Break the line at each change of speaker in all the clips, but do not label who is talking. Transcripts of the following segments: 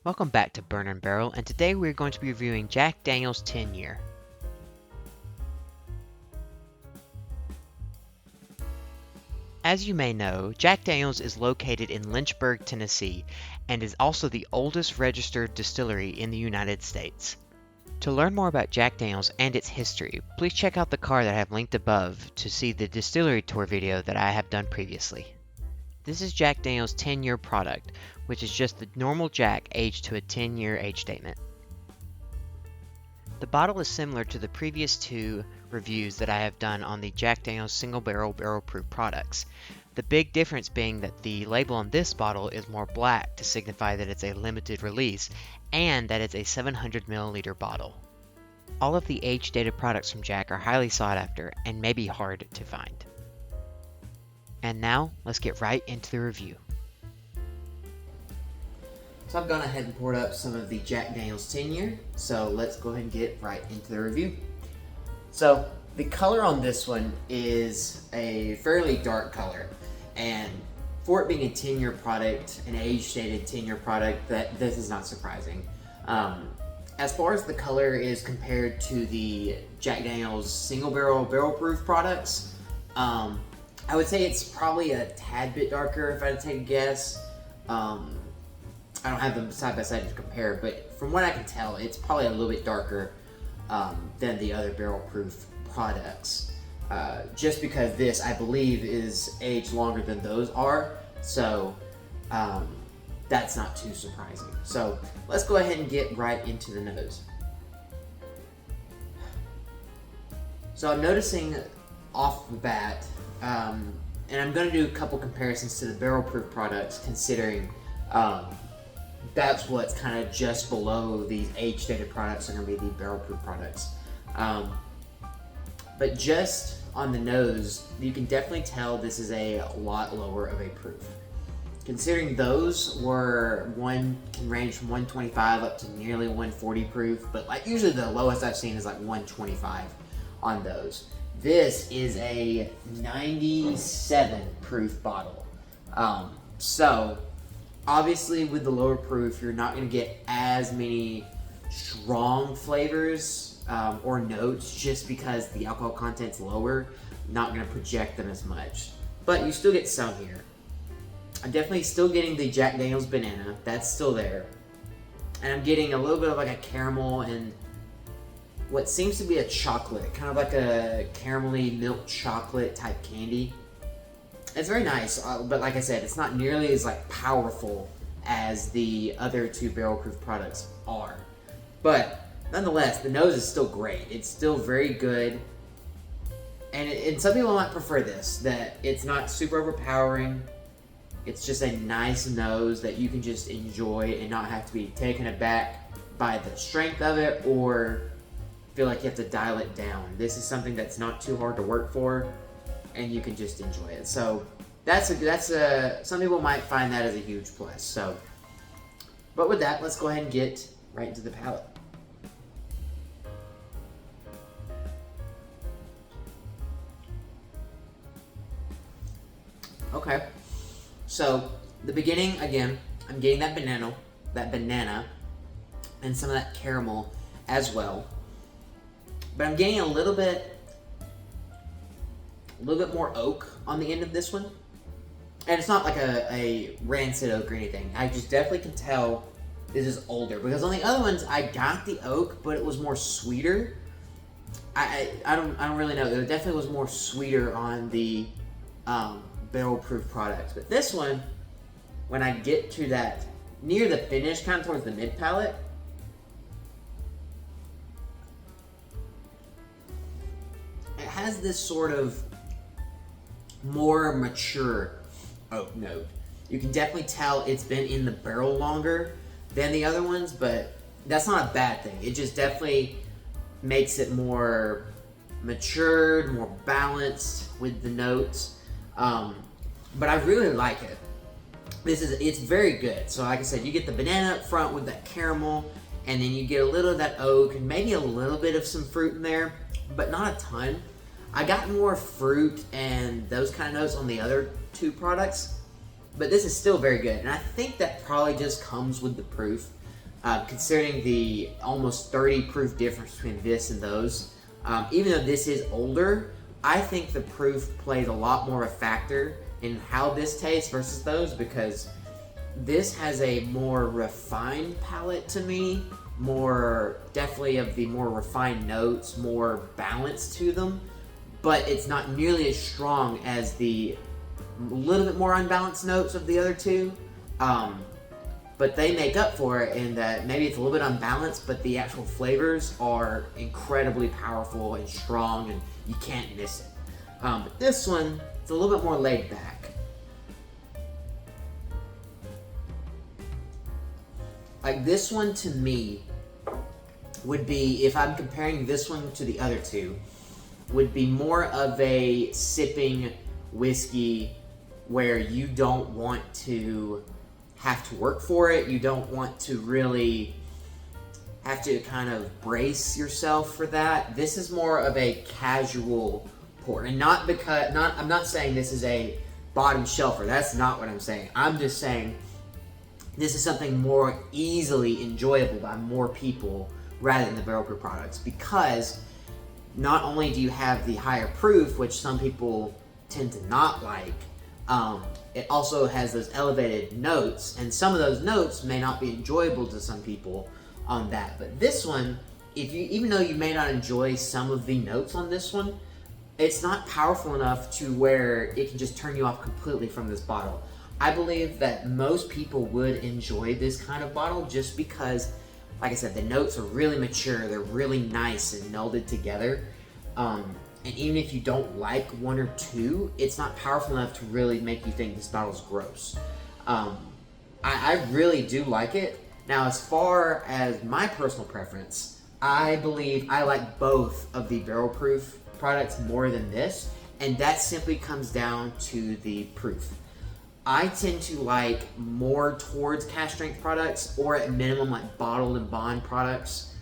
Welcome back to Burn and Barrel, and today we're going to be reviewing Jack Daniel's 10-year. As you may know, Jack Daniel's is located in Lynchburg, Tennessee, and is also the oldest registered distillery in the United States. To learn more about Jack Daniel's and its history, please check out the card that I have linked above to see the distillery tour video that I have done previously. This is Jack Daniel's 10-year product, which is just the normal Jack aged to a 10-year age statement. The bottle is similar to the previous two reviews that I have done on the Jack Daniel's single barrel proof products. The big difference being that the label on this bottle is more black to signify that it's a limited release and that it's a 700 milliliter bottle. All of the age-dated products from Jack are highly sought after and may be hard to find. And now, let's get right into the review. So I've gone ahead and poured up some of the Jack Daniel's 10-year, so let's go ahead and get right into the review. So the color on this one is a fairly dark color, and for it being a 10-year product, an age-stated 10-year product, this is not surprising. As far as the color is compared to the Jack Daniel's single barrel proof products, I would say it's probably a tad bit darker if I had to take a guess. I don't have them side by side to compare, but from what I can tell, it's probably a little bit darker than the other barrel proof products. Just because this, I believe, is aged longer than those are, so that's not too surprising. So let's go ahead and get right into the nose. So I'm noticing off the bat, and I'm going to do a couple comparisons to the barrel proof products, considering that's what's kind of just below these age-stated products are going to be the barrel proof products. But just on the nose, you can definitely tell this is a lot lower of a proof. Considering those can range from 125 up to nearly 140 proof, but like usually the lowest I've seen is like 125 on those. This is a 97 proof bottle. So obviously with the lower proof, you're not going to get as many strong flavors or notes just because the alcohol content's lower. Not going to project them as much. But you still get some here. I'm definitely still getting the Jack Daniel's banana. That's still there. And I'm getting a little bit of like a caramel and what seems to be a chocolate, kind of like a caramelly milk chocolate type candy. It's very nice, but like I said, it's not nearly as like powerful as the other two barrel proof products are. But nonetheless, the nose is still great. It's still very good. And some people might prefer this, that it's not super overpowering. It's just a nice nose that you can just enjoy and not have to be taken aback by the strength of it or feel like you have to dial it down. This is something that's not too hard to work for, and you can just enjoy it. So some people might find that as a huge plus. So, but with that, let's go ahead and get right into the palate. Okay, so the beginning again, I'm getting that banana, and some of that caramel as well. But I'm getting a little bit more oak on the end of this one. And it's not like a rancid oak or anything. I just definitely can tell this is older. Because on the other ones, I got the oak, but it was more sweeter. I don't really know. It definitely was more sweeter on the barrel proof products. But this one, when I get to that, near the finish, kind of towards the mid palate, it has this sort of more mature oak note. You can definitely tell it's been in the barrel longer than the other ones, but that's not a bad thing. It just definitely makes it more matured, more balanced with the notes. But I really like it. It's very good. So like I said, you get the banana up front with that caramel, and then you get a little of that oak and maybe a little bit of some fruit in there, but not a ton. I got more fruit and those kind of notes on the other two products, but this is still very good. And I think that probably just comes with the proof. Considering the almost 30 proof difference between this and those, even though this is older, I think the proof plays a lot more of a factor in how this tastes versus those, because this has a more refined palate to me, more definitely of the more refined notes, more balance to them, but it's not nearly as strong as the little bit more unbalanced notes of the other two. But they make up for it in that maybe it's a little bit unbalanced, but the actual flavors are incredibly powerful and strong, and you can't miss it. But this one, it's a little bit more laid back. Like this one to me would be, if I'm comparing this one to the other two, would be more of a sipping whiskey where you don't want to have to work for it. You don't want to really have to kind of brace yourself for that. This is more of a casual pour, and I'm not saying this is a bottom shelfer. That's not what I'm saying. I'm just saying this is something more easily enjoyable by more people rather than the barrel proof products, because not only do you have the higher proof, which some people tend to not like, it also has those elevated notes, and some of those notes may not be enjoyable to some people on that. But this one, even though you may not enjoy some of the notes on this one, it's not powerful enough to where it can just turn you off completely from this bottle. I believe that most people would enjoy this kind of bottle just because, like I said, the notes are really mature, they're really nice and melded together. And even if you don't like one or two, it's not powerful enough to really make you think this bottle's gross. I really do like it. Now, as far as my personal preference, I believe I like both of the barrel proof products more than this, and that simply comes down to the proof. I tend to like more towards cask strength products, or at minimum like bottled and bond products.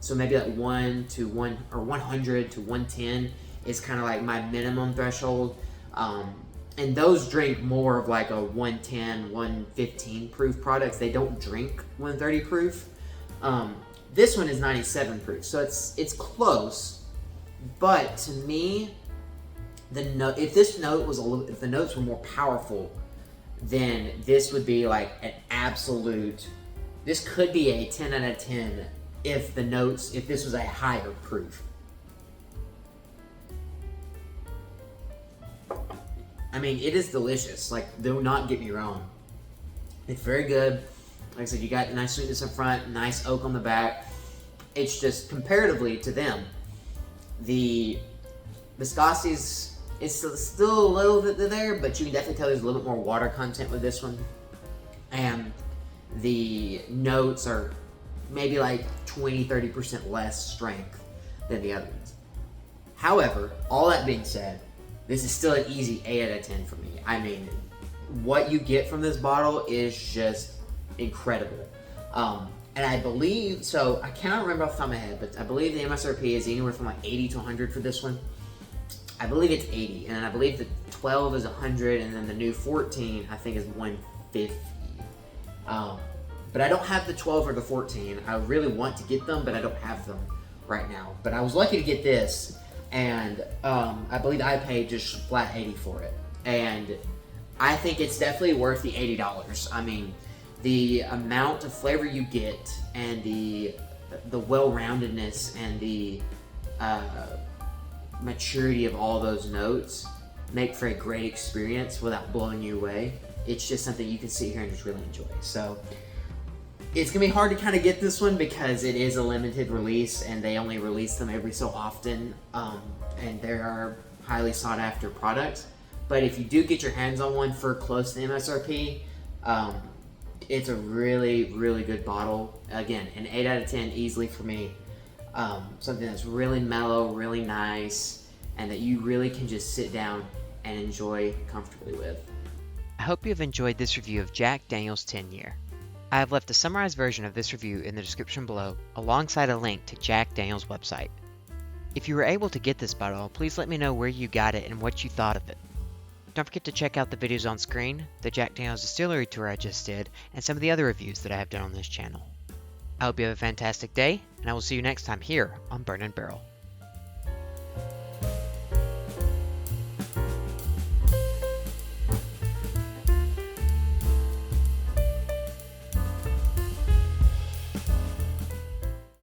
So maybe like 1 to 1 or 100 to 110 is kind of like my minimum threshold. And those drink more of like a 110, 115 proof products. They don't drink 130 proof. This one is 97 proof, so it's close. But to me, if the notes were more powerful, then this would be like an absolute. This could be a 10 out of 10 if this was a higher proof. I mean, it is delicious. Like, do not get me wrong. It's very good. Like I said, you got nice sweetness up front, nice oak on the back. It's just comparatively to them, the viscosity's it's still a little bit there, but you can definitely tell there's a little bit more water content with this one. And the notes are maybe like 20-30% less strength than the other ones. However, all that being said, this is still an easy 8 out of 10 for me. I mean, what you get from this bottle is just incredible. And I believe, so I cannot remember off the top of my head, but I believe the MSRP is anywhere from like 80 to 100 for this one. I believe it's 80, and I believe the 12 is 100, and then the new 14 I think is 150. But I don't have the 12 or the 14. I really want to get them, but I don't have them right now. But I was lucky to get this, and I believe I paid just flat 80 for it. And I think it's definitely worth the $80. I mean, the amount of flavor you get, and the well-roundedness, and the maturity of all those notes make for a great experience without blowing you away. It's just something you can sit here and just really enjoy. So it's gonna be hard to kind of get this one because it is a limited release and they only release them every so often, and they are highly sought after products. But if you do get your hands on one for close to the MSRP, it's a really, really good bottle. Again, an 8 out of 10 easily for me. Something that's really mellow, really nice, and that you really can just sit down and enjoy comfortably with.
I hope you have enjoyed this review of Jack Daniel's 10-year. I have left a summarized version of this review in the description below, alongside a link to Jack Daniel's website. If you were able to get this bottle, please let me know where you got it and what you thought of it. Don't forget to check out the videos on screen, the Jack Daniel's Distillery tour I just did, and some of the other reviews that I have done on this channel. I hope you have a fantastic day, and I will see you next time here on Burn and Barrel.